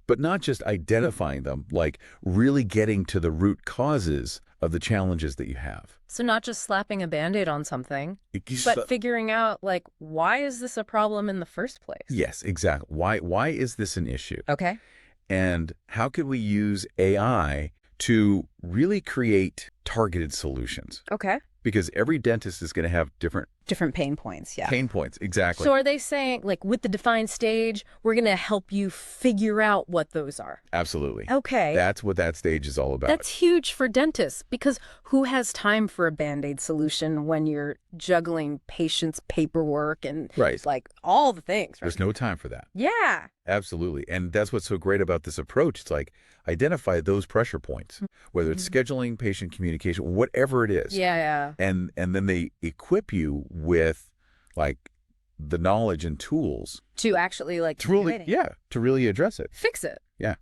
but not just identifying them, like really getting to the root causes of the challenges that you have. So not just slapping a Band-Aid on something, You but figuring out, like, why is this a problem in the first place? Yes, exactly. Why is this an issue? Okay. And how could we use AI to really create targeted solutions? Okay. Because every dentist is going to have different pain points, yeah. pain points. Exactly. So are they saying, like, with the defined stage, we're going to help you figure out what those are? Absolutely. Okay. That's what that stage is all about. That's huge for dentists, because who has time for a Band-Aid solution when you're juggling patients' paperwork and Right. like all the things, right? There's no time for that. Yeah. Absolutely. And that's what's so great about this approach. It's like identify those pressure points, whether it's scheduling, patient communication, whatever it is. Yeah. And then they equip you with like the knowledge and tools To actually, like, to really, to really address it. fix it. Yeah.